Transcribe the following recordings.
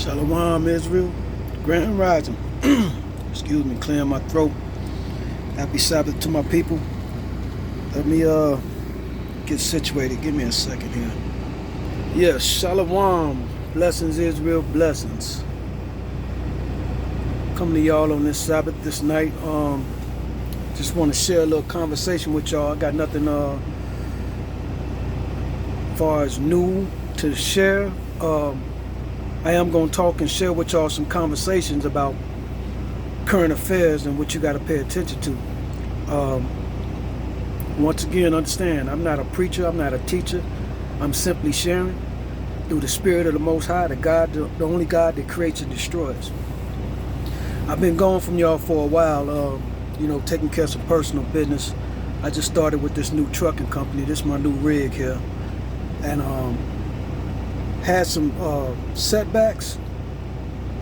Shalom, Israel. Grand Rising. Excuse me, clearing my throat. Happy Sabbath to my people. Let me get situated. Give me a second here. Yes, Shalom. Blessings, Israel. Blessings. Coming to y'all on this Sabbath this night. Just want to share a little conversation with y'all. I got nothing far as new to share. I am going to talk and share with y'all some conversations about current affairs and what you got to pay attention to. Once again, understand, I'm not a preacher, I'm not a teacher. I'm simply sharing through the Spirit of the Most High, the only God that creates and destroys. I've been gone from y'all for a while, taking care of some personal business. I just started with this new trucking company. This is my new rig here. And had some setbacks,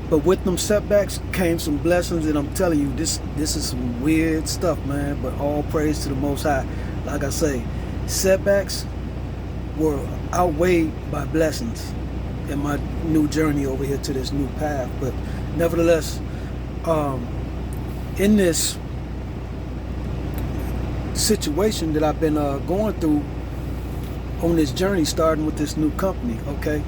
but with them setbacks came some blessings, and I'm telling you, this is some weird stuff, man, but all praise to the Most High. Like I say, setbacks were outweighed by blessings in my new journey over here to this new path. But nevertheless, in this situation that I've been going through on this journey, starting with this new company, okay?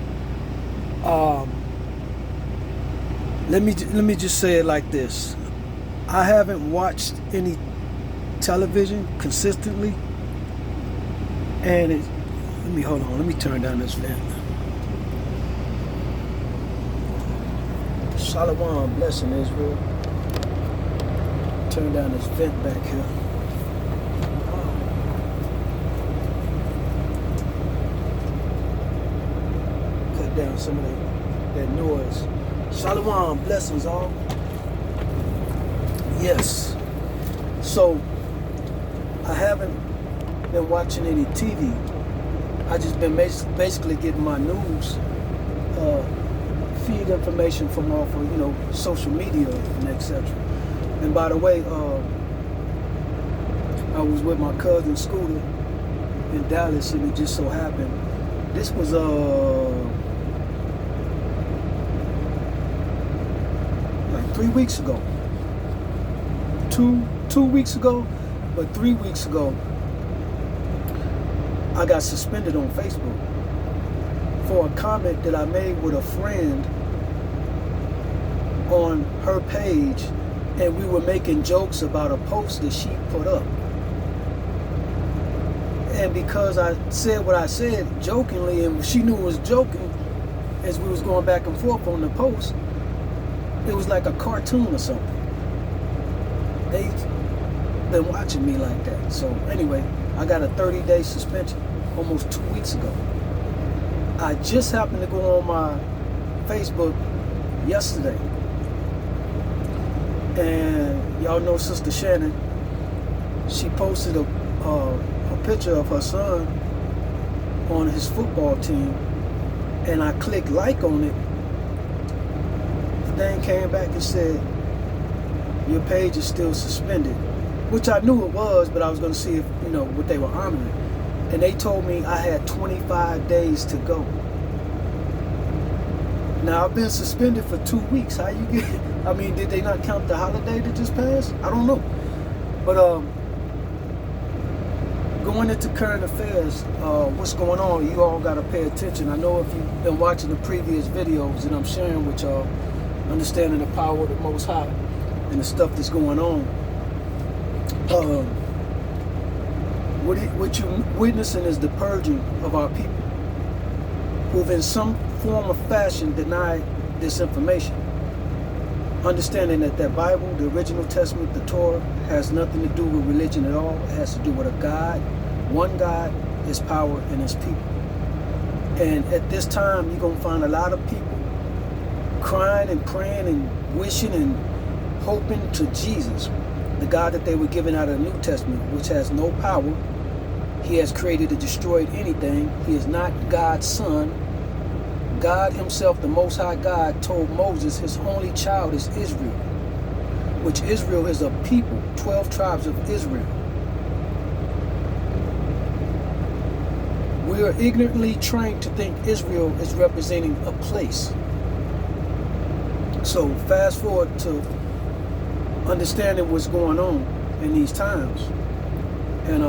Let me just say it like this. I haven't watched any television consistently, and let me turn down this vent. Shalom, blessing Israel. Turn down this vent back here. Down some of that noise. Shalom, blessings all. Yes. So I haven't been watching any TV. I just been basically getting my news feed information from off of social media and etc. And by the way, I was with my cousin Scooter in Dallas, and it just so happened this was like 3 weeks ago. Two weeks ago, but 3 weeks ago, I got suspended on Facebook for a comment that I made with a friend on her page, and we were making jokes about a post that she put up. And because I said what I said jokingly, and she knew it was joking, as we was going back and forth on the post, it was like a cartoon or something. They've been watching me like that. So anyway, I got a 30-day suspension almost 2 weeks ago. I just happened to go on my Facebook yesterday, and y'all know Sister Shannon. She posted a picture of her son on his football team, and I clicked like on it. Then came back and said, your page is still suspended, which I knew it was, but I was going to see if what they were honoring. And they told me I had 25 days to go. Now I've been suspended for 2 weeks. How you get? I mean, did they not count the holiday that just passed? I don't know. But going into current affairs, what's going on? You all got to pay attention. I know if you've been watching the previous videos that I'm sharing with y'all, understanding the power of the Most High and the stuff that's going on. What you're witnessing is the purging of our people who've in some form or fashion denied this information. Understanding that Bible, the original testament, the Torah, has nothing to do with religion at all. It has to do with a God, one God, His power, and His people. And at this time, you're going to find a lot of people crying and praying and wishing and hoping to Jesus, the God that they were given out of the New Testament, which has no power. He has created and destroyed anything. He is not God's son. God Himself, the Most High God, told Moses his only child is Israel, which Israel is a people, 12 tribes of Israel. We are ignorantly trained to think Israel is representing a place. So fast forward to understanding what's going on in these times. And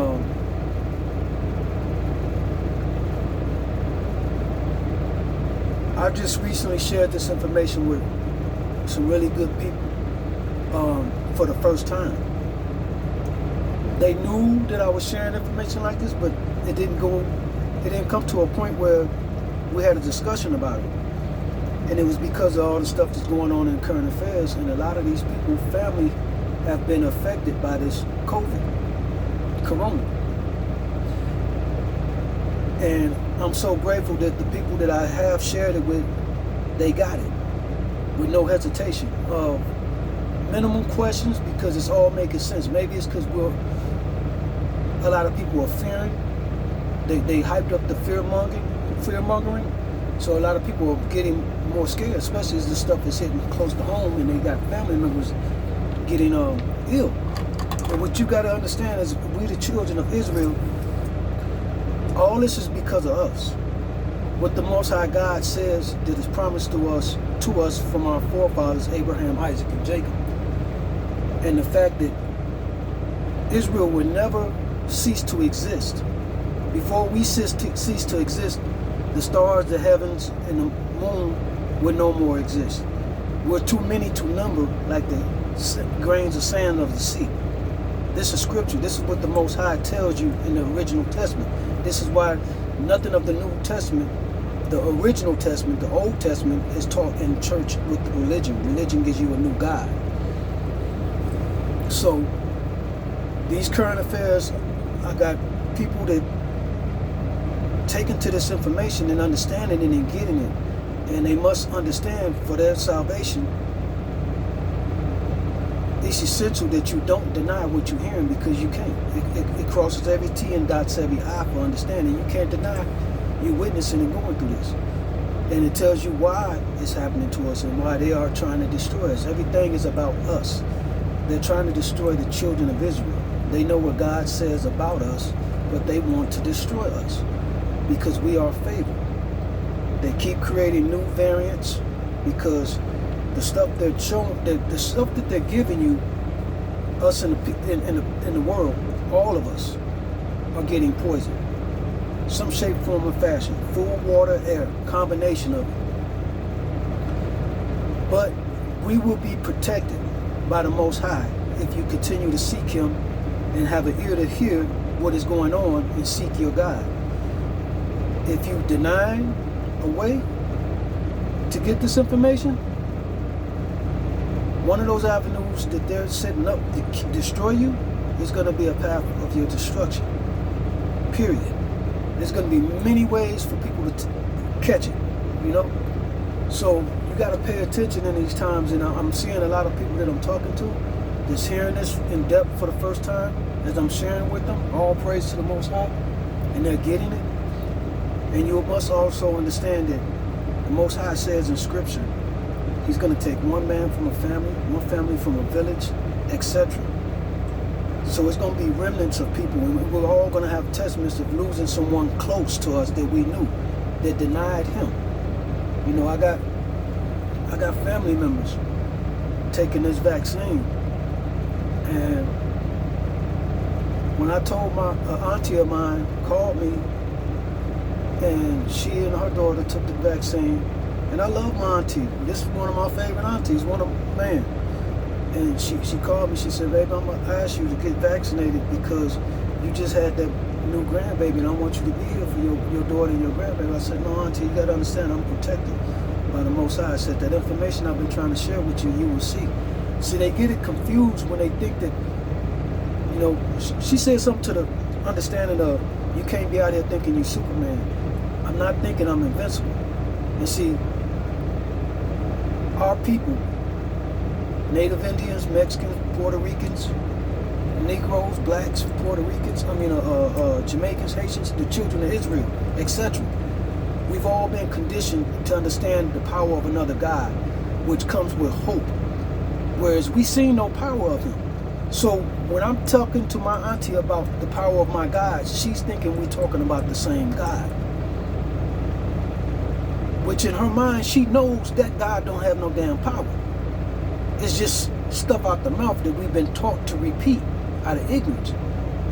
I just recently shared this information with some really good people for the first time. They knew that I was sharing information like this, but it didn't come to a point where we had a discussion about it. And it was because of all the stuff that's going on in current affairs, and a lot of these people's family have been affected by this corona. And I'm so grateful that the people that I have shared it with, they got it with no hesitation. Minimum questions, because it's all making sense. Maybe it's because a lot of people are fearing. They hyped up the fear mongering. So a lot of people are getting more scared, especially as this stuff is hitting close to home and they got family members getting ill. And what you got to understand is, we the children of Israel, all this is because of us. What the Most High God says that is promised to us from our forefathers, Abraham, Isaac, and Jacob. And the fact that Israel will never cease to exist. Before we cease to exist, the stars, the heavens, and the moon will no more exist. We're too many to number, like the grains of sand of the sea. This is scripture. This is what the Most High tells you in the original testament. This is why nothing of the New Testament, the original testament, the Old Testament, is taught in church with religion. Religion gives you a new God. So these current affairs, I got people that taken to this information and understanding it and getting it, and they must understand for their salvation, it's essential that you don't deny what you're hearing, because you can't. It crosses every T and dots every I for understanding. You can't deny you're witnessing and going through this. And it tells you why it's happening to us and why they are trying to destroy us. Everything is about us. They're trying to destroy the children of Israel. They know what God says about us, but they want to destroy us because we are favored. They keep creating new variants because the stuff they're showing, the stuff that they're giving you, us in the world, all of us are getting poisoned. Some shape, form, or fashion. Food, water, air, combination of it. But we will be protected by the Most High if you continue to seek Him and have an ear to hear what is going on and seek your God. If you deny a way to get this information, one of those avenues that they're setting up to destroy you is going to be a path of your destruction. Period. There's going to be many ways for people to catch it, you know? So you got to pay attention in these times, and I'm seeing a lot of people that I'm talking to that's hearing this in depth for the first time as I'm sharing with them. All praise to the Most High, and they're getting it. And you must also understand that the Most High says in Scripture, He's going to take one man from a family, one family from a village, etc. So it's going to be remnants of people, and we're all going to have testaments of losing someone close to us that we knew that denied Him. You know, I got family members taking this vaccine, and when I told my auntie of mine called me, and she and her daughter took the vaccine, and I love my auntie. This is one of my favorite aunties, man. And she called me. She said, "Baby, I'm gonna ask you to get vaccinated because you just had that new grandbaby, and I want you to be here for your daughter and your grandbaby." I said, "No, auntie, you gotta understand, I'm protected by the Most High." I said, "That information I've been trying to share with you, you will see." See, they get it confused when they think that, you know, she said something to the understanding of, you can't be out here thinking you're Superman. I'm not thinking I'm invincible. You see, our people, Native Indians, Mexicans, Puerto Ricans, Negroes, blacks, Puerto Ricans, Jamaicans, Haitians, the children of Israel, etc. We've all been conditioned to understand the power of another God, which comes with hope, whereas we see no power of Him. So when I'm talking to my auntie about the power of my God, she's thinking we're talking about the same God. Which in her mind, she knows that God don't have no damn power. It's just stuff out the mouth that we've been taught to repeat out of ignorance.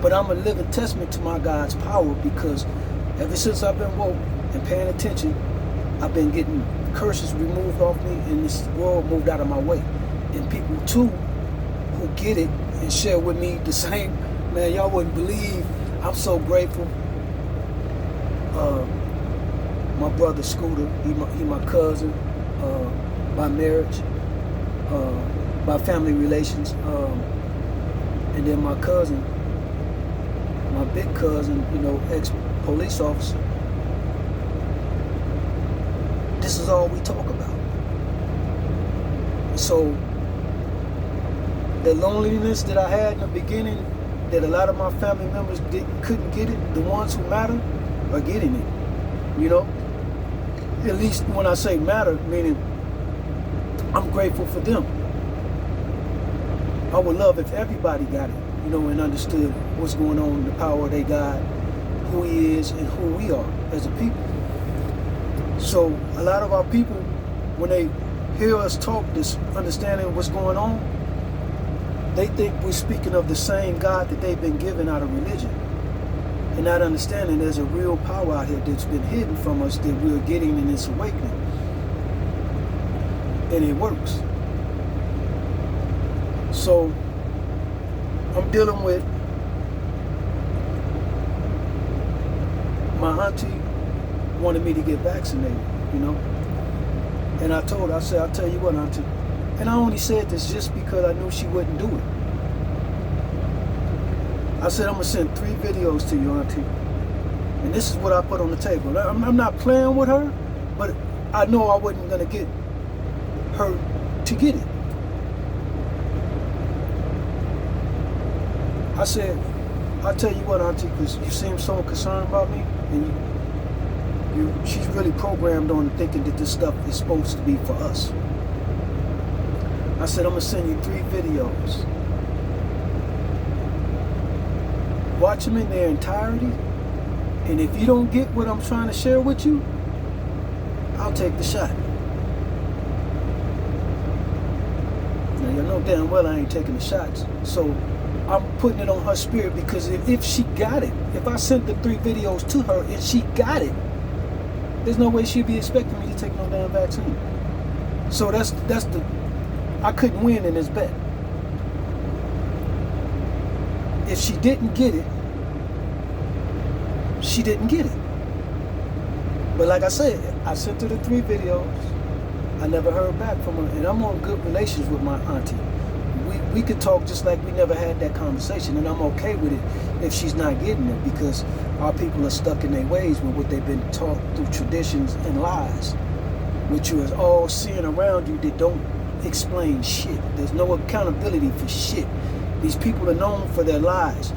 But I'm a living testament to my God's power, because ever since I've been woke and paying attention, I've been getting curses removed off me, and this world moved out of my way. And people too who get it and share with me the same, man, y'all wouldn't believe. I'm so grateful. My brother Scooter, he my cousin, by marriage, by family relations, and then my cousin, my big cousin, ex-police officer. This is all we talk about. So the loneliness that I had in the beginning, that a lot of my family members couldn't get it, the ones who matter are getting it. At least when I say matter, meaning I'm grateful for them. I would love if everybody got it, and understood what's going on, the power of their God, who He is, and who we are as a people. So a lot of our people, when they hear us talk, this understanding what's going on, they think we're speaking of the same God that they've been given out of religion, and not understanding there's a real power out here that's been hidden from us that we're getting in this awakening, and it works. So I'm dealing with my auntie wanted me to get vaccinated, and I told her, I said, I'll tell you what, auntie, and I only said this just because I knew she wouldn't do it. I said, I'm going to send 3 videos to you, auntie, and this is what I put on the table. I'm not playing with her, but I know I wasn't going to get her to get it. I said, I'll tell you what, auntie, because you seem so concerned about me, and she's really programmed on thinking that this stuff is supposed to be for us. I said, I'm going to send you 3 videos. Watch them in their entirety, and if you don't get what I'm trying to share with you, I'll take the shot. Now, you know damn well I ain't taking the shots, so I'm putting it on her spirit, because if she got it, if I sent the 3 videos to her and she got it, there's no way she'd be expecting me to take no damn vaccine. So I couldn't win in this bet. If she didn't get it, she didn't get it. But like I said, I sent her the 3 videos. I never heard back from her, and I'm on good relations with my auntie. We could talk just like we never had that conversation, and I'm okay with it if she's not getting it, because our people are stuck in their ways with what they've been taught through traditions and lies, which is all seeing around you that don't explain shit. There's no accountability for shit. These people are known for their lies.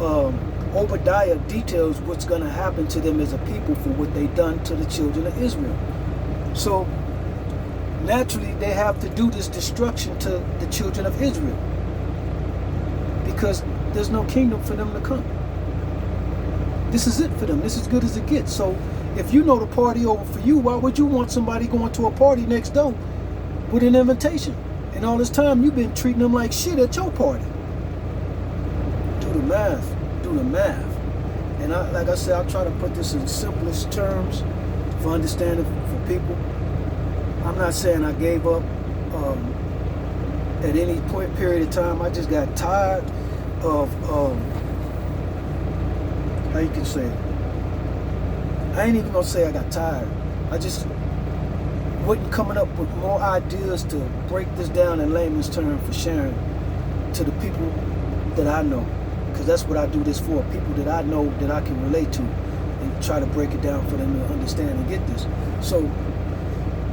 Obadiah details what's going to happen to them as a people for what they done to the children of Israel. So naturally, they have to do this destruction to the children of Israel, because there's no kingdom for them to come. This is it for them. This is as good as it gets. So if you know the party over for you, why would you want somebody going to a party next door with an invitation? And all this time you've been treating them like shit at your party. Do the math. Do the math. And like I said, I'll try to put this in simplest terms for understanding for people. I'm not saying I gave up at any period of time. I just got tired of, how you can say it? I ain't even gonna say I got tired. I just wasn't coming up with more ideas to break this down in layman's terms for sharing to the people that I know. Because that's what I do this for, people that I know that I can relate to, and try to break it down for them to understand and get this. So,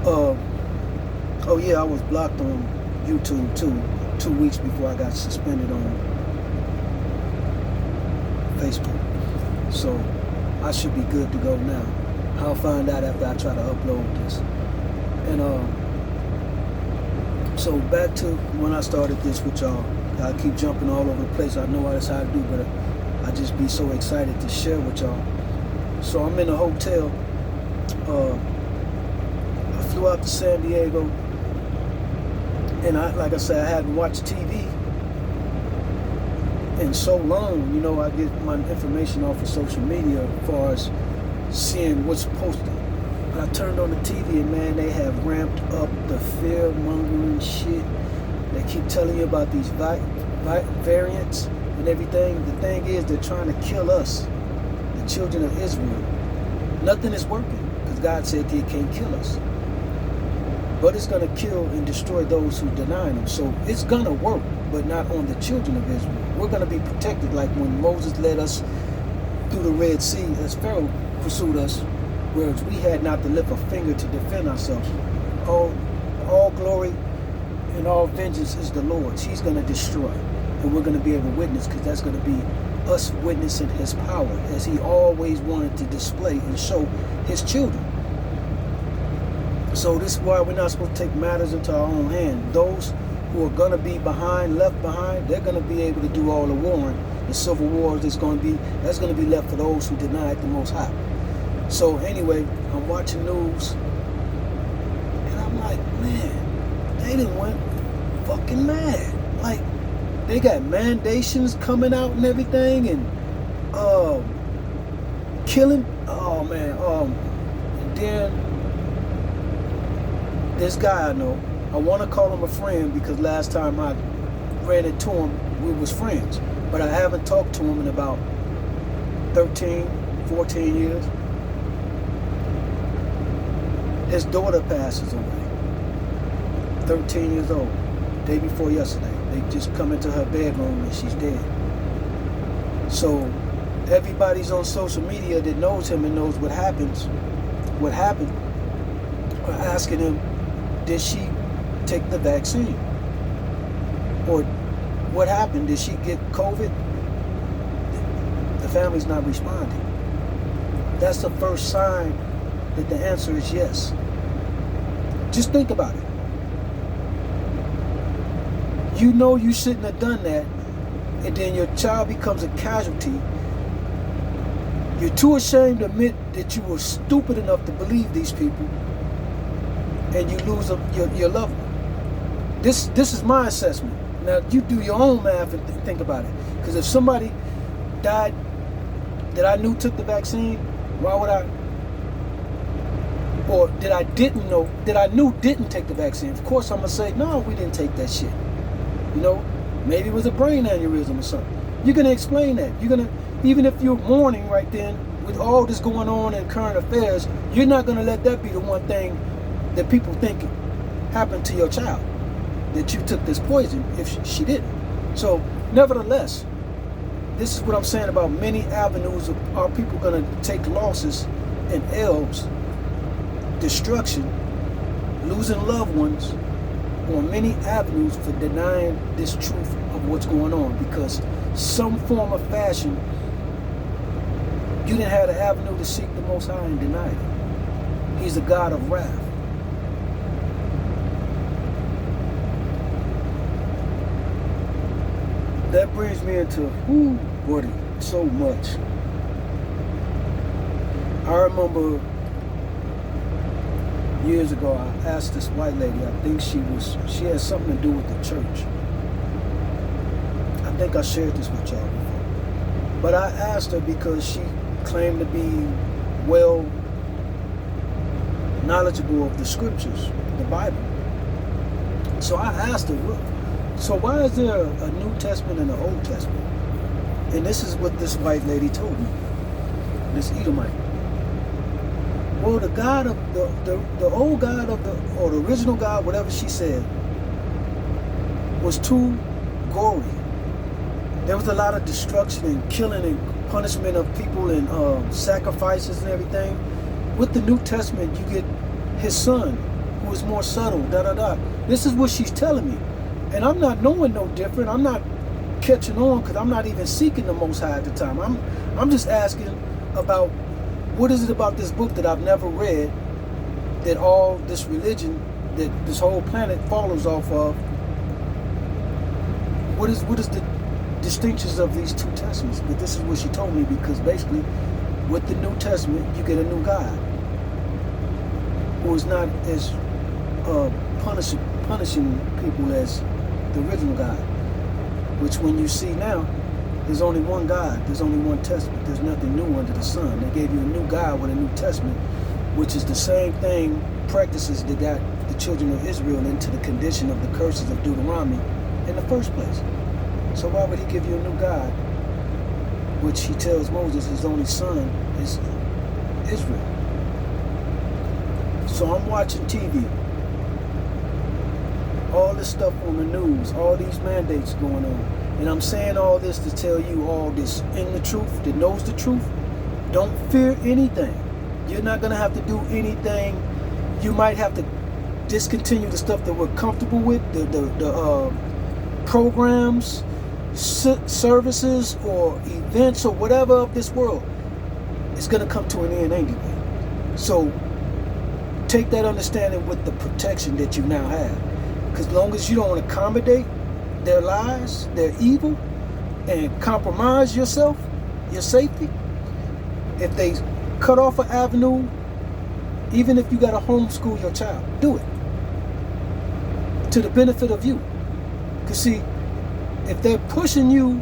oh yeah, I was blocked on YouTube too, 2 weeks before I got suspended on Facebook. So I should be good to go now. I'll find out after I try to upload this. And so back to when I started this with y'all. I keep jumping all over the place. I know that's how I do, but I just be so excited to share with y'all. So I'm in a hotel. I flew out to San Diego And like I said, I hadn't watched TV in so long. You know, I get my information off of social media as far as seeing what's posted. But I turned on the TV and man, they have ramped up the fear-mongering shit. They keep telling you about these variants and everything. The thing is, they're trying to kill us, the children of Israel. Nothing is working because God said they can't kill us. But it's going to kill and destroy those who deny Him. So it's going to work, but not on the children of Israel. We're going to be protected like when Moses led us through the Red Sea as Pharaoh pursued us, whereas we had not to lift a finger to defend ourselves. All glory and all vengeance is the Lord's. He's going to destroy. And we're going to be able to witness, because that's going to be us witnessing His power as He always wanted to display and show His children. So this is why we're not supposed to take matters into our own hand. Those who are going to be left behind, they're going to be able to do all the warring. The civil wars that's going to be left for those who deny the Most High. So anyway, I'm watching news, and I'm like, man, they done went fucking mad. Like, they got mandations coming out and everything, and killing. Oh man. And then this guy I know, I want to call him a friend because last time I ran into him, we was friends. But I haven't talked to him in about 13, 14 years. His daughter passes away. 13 years old. Day before yesterday. They just come into her bedroom and she's dead. So everybody's on social media that knows him and knows what happened, are asking him, did she take the vaccine? Or what happened? Did she get COVID? The family's not responding. That's the first sign that the answer is yes. Just think about it. You know you shouldn't have done that, and then your child becomes a casualty. You're too ashamed to admit that you were stupid enough to believe these people, and you lose your loved one. This is my assessment. Now you do your own math and think about it. Because if somebody died that I knew took the vaccine, why would I? Or that I knew didn't take the vaccine? Of course I'm gonna say, no, we didn't take that shit. You know, maybe it was a brain aneurysm or something. You're gonna explain that. You're gonna, even if you're mourning right then with all this going on in current affairs, you're not gonna let that be the one thing that people think happened to your child, that you took this poison if she didn't. So nevertheless, this is what I'm saying about many avenues of are people gonna take losses and L's, destruction, losing loved ones on many avenues for denying this truth of what's going on, because some form of fashion you didn't have the avenue to seek the Most High and deny it. He's a God of wrath. That brings me into buddy, so much. I remember years ago, I asked this white lady, I think she had something to do with the church. I think I shared this with y'all before. But I asked her because she claimed to be well knowledgeable of the scriptures, the Bible. So I asked her, look, so why is there a New Testament and an Old Testament? And this is what this white lady told me, this Edomite. Well, the God of the old God of or the original God, whatever she said, was too gory. There was a lot of destruction and killing and punishment of people and sacrifices and everything. With the New Testament, you get His Son, who is more subtle. This is what she's telling me, and I'm not knowing no different. I'm not catching on because I'm not even seeking the Most High at the time. I'm just asking about. What is it about this book that I've never read, that all this religion, that this whole planet follows off of? What is the distinctions of these two testaments? But this is what she told me, because basically, with the New Testament, you get a new God who is not as punishing people as the original God. Which when you see now, there's only one God, there's only one testament, there's nothing new under the sun. They gave you a new God with a new testament, which is the same thing, practices that got the children of Israel into the condition of the curses of Deuteronomy in the first place. So why would he give you a new God, which he tells Moses his only son is Israel? So I'm watching TV, all this stuff on the news, all these mandates going on. And I'm saying all this to tell you all this in the truth, that knows the truth. Don't fear anything. You're not going to have to do anything. You might have to discontinue the stuff that we're comfortable with, the programs, services, or events, or whatever of this world. It's going to come to an end anyway. So take that understanding with the protection that you now have. Because as long as you don't accommodate their lies, their evil, and compromise yourself, your safety, if they cut off an avenue, even if you got to homeschool your child, do it to the benefit of you. Because see, if they're pushing you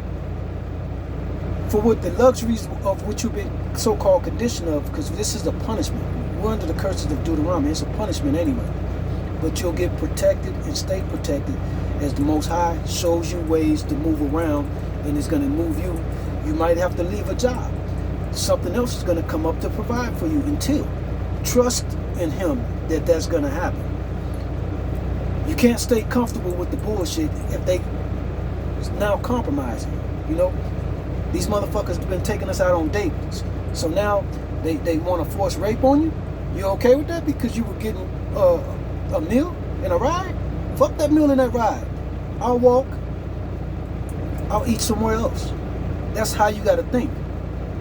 for what the luxuries of which you've been so-called conditioned of, because this is a punishment. We're under the curses of Deuteronomy. It's a punishment anyway. But you'll get protected and stay protected as the Most High shows you ways to move around, and it's going to move you. You might have to leave a job. Something else is going to come up to provide for you until. Trust in Him that that's going to happen. You can't stay comfortable with the bullshit if they now compromising. You know, these motherfuckers have been taking us out on dates. So now they want to force rape on you. You okay with that because you were getting a meal and a ride? Fuck that meal and that ride. I'll walk. I'll eat somewhere else. That's how you got to think.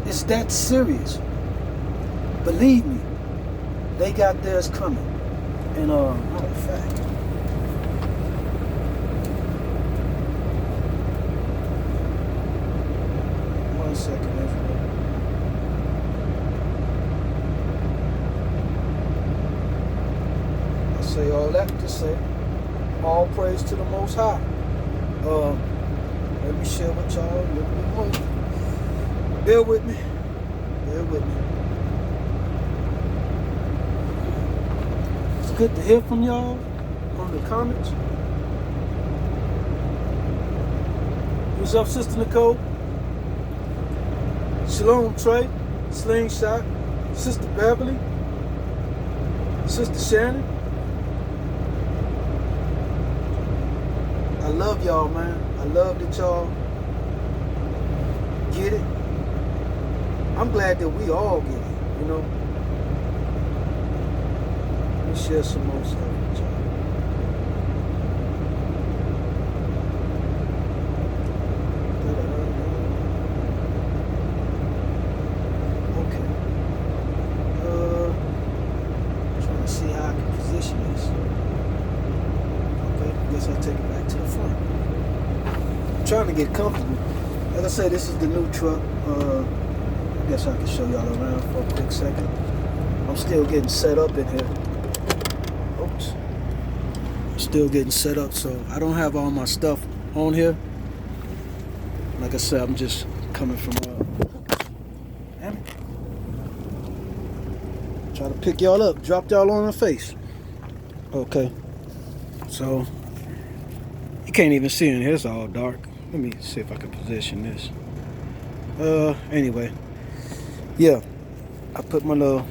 It's that serious. Believe me, they got theirs coming. And matter of fact, one second, everybody. I say all that to say, all praise to the Most High. Let me share with y'all a little bit more. Bear with me. Bear with me. It's good to hear from y'all on the comments. What's up, Sister Nicole? Shalom, Trey. Slingshot. Sister Beverly. Sister Shannon. I love y'all, man. I love that y'all get it. I'm glad that we all get it, you know. Let me share some more stuff with y'all. Okay. Trying to see how I can position this. Okay, I guess I'll take it back to the front. I'm trying to get comfortable. Like I said, this is the new truck. I guess I can show y'all around for a quick second. I'm still getting set up in here. Oops. Still getting set up, so I don't have all my stuff on here. Like I said, I'm just coming from damn it. Try to pick y'all up, drop y'all on the face. Okay. So you can't even see in here, it's all dark. Let me see if I can position this. Anyway. Yeah. I put I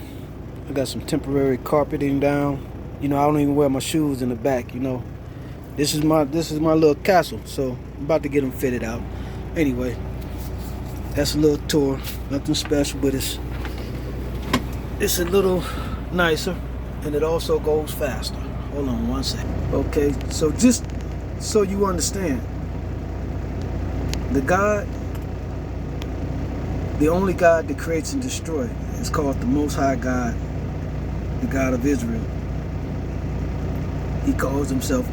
got some temporary carpeting down. You know, I don't even wear my shoes in the back, you know. This is my little castle, so I'm about to get them fitted out. Anyway, that's a little tour. Nothing special, but it's a little nicer, and it also goes faster. Hold on one second. Okay, so just so you understand, the only God that creates and destroys is called the Most High God, the God of Israel. He calls himself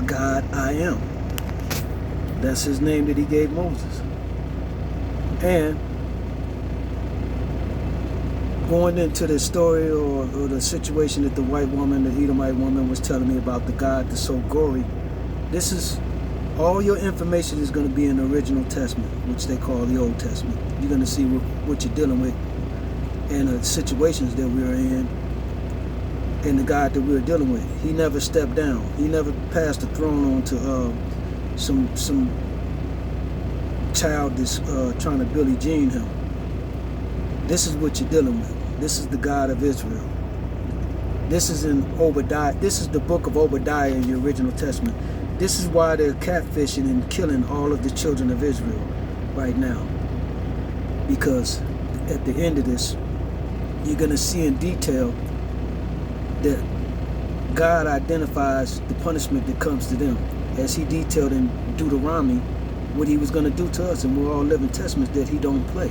God I Am. That's his name that he gave Moses. And going into the story or the situation that the white woman, the Edomite woman, was telling me about the God that's so gory, this is all your information is going to be in the original testament, which they call the Old Testament. You're going to see what you're dealing with and the situations that we're in, and the God that we're dealing with. He never stepped down. He never passed the throne on to some child that's trying to Billie Jean him. This is what you're dealing with. This is the God of Israel. This is in Obadiah. This is the book of Obadiah in the original testament. This is why they're catfishing and killing all of the children of Israel right now. Because at the end of this, you're going to see in detail that God identifies the punishment that comes to them, as he detailed in Deuteronomy what he was going to do to us, and we're all living testaments that he don't play.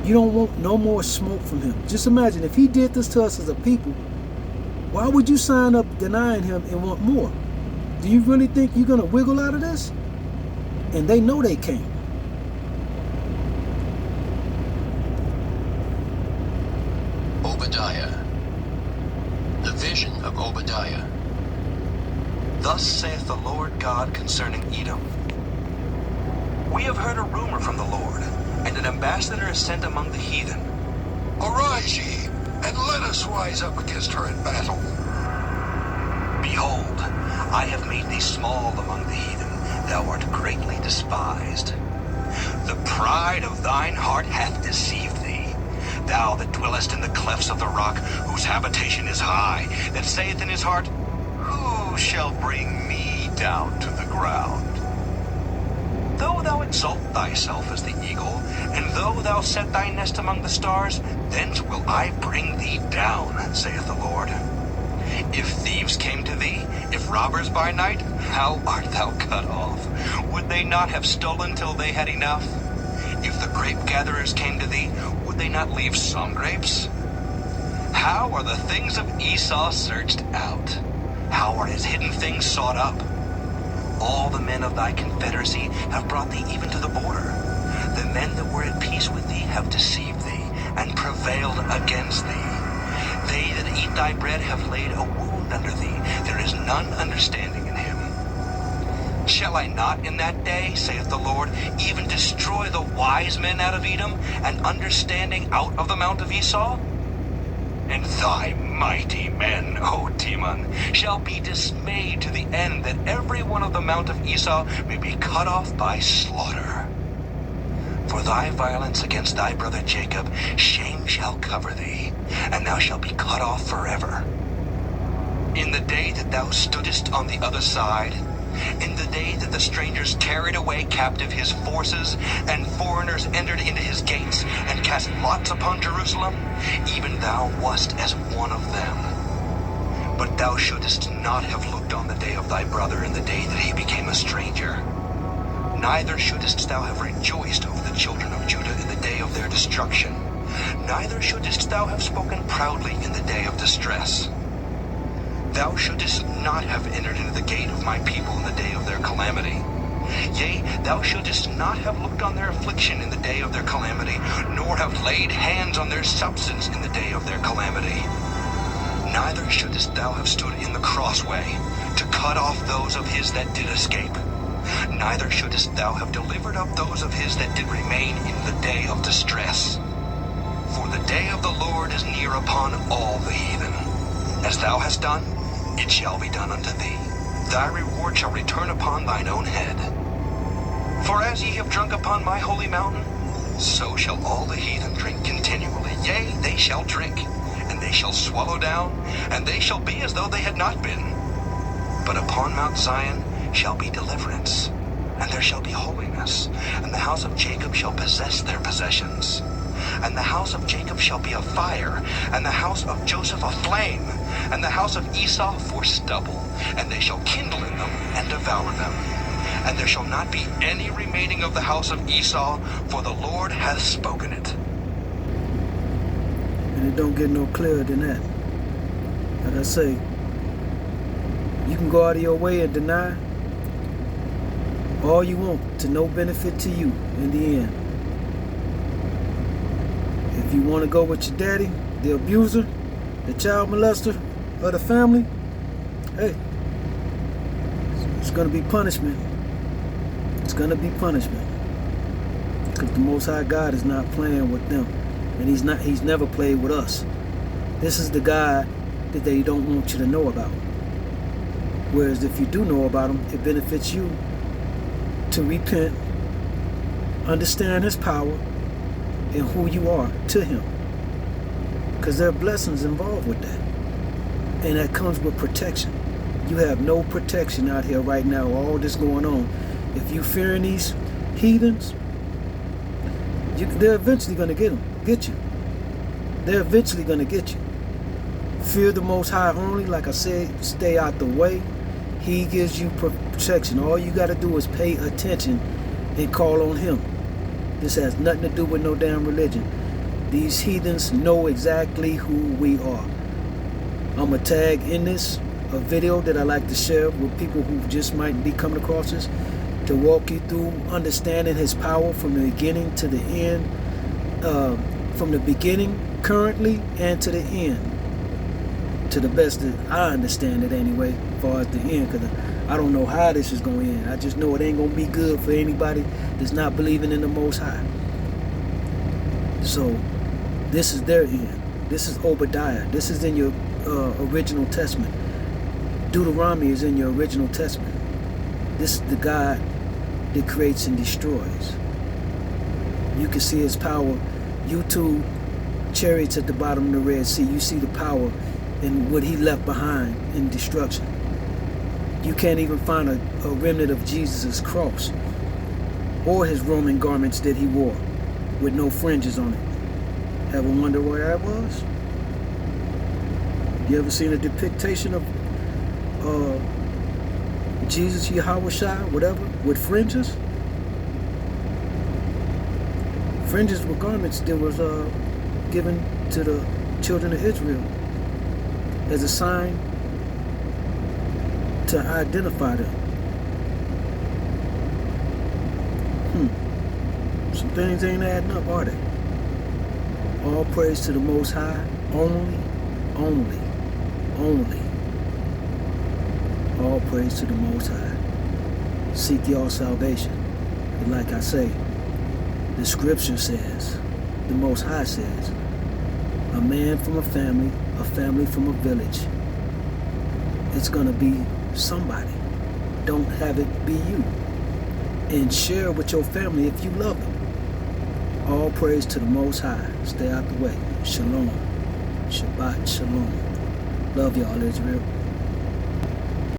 You don't want no more smoke from him. Just imagine if he did this to us as a people, why would you sign up denying him and want more? Do you really think you're going to wiggle out of this? And they know they can't. Obadiah. The vision of Obadiah. Thus saith the Lord God concerning Edom. We have heard a rumor from the Lord, and an ambassador is sent among the heathen. Arise ye, and let us rise up against her in battle. Behold, I have made thee small among the heathen, thou art greatly despised. The pride of thine heart hath deceived thee, thou that dwellest in the clefts of the rock, whose habitation is high, that saith in his heart, Who shall bring me down to the ground? Though thou exalt thyself as the eagle, and though thou set thy nest among the stars, thence will I bring thee down, saith the Lord. If thieves came to thee, if robbers by night, how art thou cut off? Would they not have stolen till they had enough? If the grape gatherers came to thee, would they not leave some grapes? How are the things of Esau searched out? How are his hidden things sought up? All the men of thy confederacy have brought thee even to the border. The men that were at peace with thee have deceived thee, and prevailed against thee. They that eat thy bread have laid a wound under thee. There is none understanding in him. Shall I not in that day, saith the Lord, even destroy the wise men out of Edom, and understanding out of the mount of Esau? And thy mighty men, O Teman, shall be dismayed to the end that every one of the mount of Esau may be cut off by slaughter. For thy violence against thy brother Jacob, shame shall cover thee, and thou shalt be cut off forever. In the day that thou stoodest on the other side, in the day that the strangers carried away captive his forces, and foreigners entered into his gates, and cast lots upon Jerusalem, even thou wast as one of them. But thou shouldest not have looked on the day of thy brother in the day that he became a stranger. Neither shouldest thou have rejoiced over the children of Judah in the day of their destruction. Neither shouldest thou have spoken proudly in the day of distress. Thou shouldest not have entered into the gate of my people in the day of their calamity. Yea, thou shouldest not have looked on their affliction in the day of their calamity, nor have laid hands on their substance in the day of their calamity. Neither shouldest thou have stood in the crossway, to cut off those of his that did escape. Neither shouldest thou have delivered up those of his that did remain in the day of distress. For the day of the Lord is near upon all the heathen. As thou hast done, it shall be done unto thee. Thy reward shall return upon thine own head. For as ye have drunk upon my holy mountain, so shall all the heathen drink continually. Yea, they shall drink, and they shall swallow down, and they shall be as though they had not been. But upon Mount Zion shall be deliverance, and there shall be holiness, and the house of Jacob shall possess their possessions. And the house of Jacob shall be a fire, and the house of Joseph a flame, and the house of Esau for stubble, and they shall kindle in them and devour them. And there shall not be any remaining of the house of Esau, for the Lord hath spoken it. And it don't get no clearer than that. Like I say, you can go out of your way and deny all you want to no benefit to you in the end. If you want to go with your daddy, the abuser, the child molester of the family, hey, it's going to be punishment. It's going to be punishment. Because the Most High God is not playing with them. And he's never played with us. This is the God that they don't want you to know about. Whereas if you do know about him, it benefits you to repent, understand his power, and who you are to him. Because there are blessings involved with that. And that comes with protection. You have no protection out here right now, all this going on. If you fearing these heathens, they're eventually going to get you. They're eventually going to get you. Fear the Most High only, like I said, stay out the way. He gives you protection. All you got to do is pay attention and call on him. This has nothing to do with no damn religion. These heathens know exactly who we are. I'm going to tag in this a video that I like to share with people who just might be coming across this, to walk you through understanding his power from the beginning to the end, from the beginning, currently, and to the end. To the best that I understand it anyway, as far as the end, because I don't know how this is going to end. I just know it ain't going to be good for anybody that's not believing in the Most High. So, this is their end. This is Obadiah. This is in your original testament. Deuteronomy is in your original testament. This is the God that creates and destroys. You can see his power. YouTube, chariots at the bottom of the Red Sea. You see the power in what he left behind in destruction. You can't even find a remnant of Jesus' cross or his Roman garments that he wore with no fringes on it. Ever wonder where that was? You ever seen a depiction of Jesus, Yahweh Shai, whatever, with fringes? Fringes were garments that was given to the children of Israel as a sign to identify them. Some things ain't adding up, are they? All praise to the Most High. Only. All praise to the Most High. Seek your salvation. And like I say, the scripture says, the Most High says, a man from a family from a village. It's going to be somebody. Don't have it be you. And share with your family if you love them. All praise to the Most High. Stay out the way. Shalom. Shabbat Shalom. Love y'all, Israel.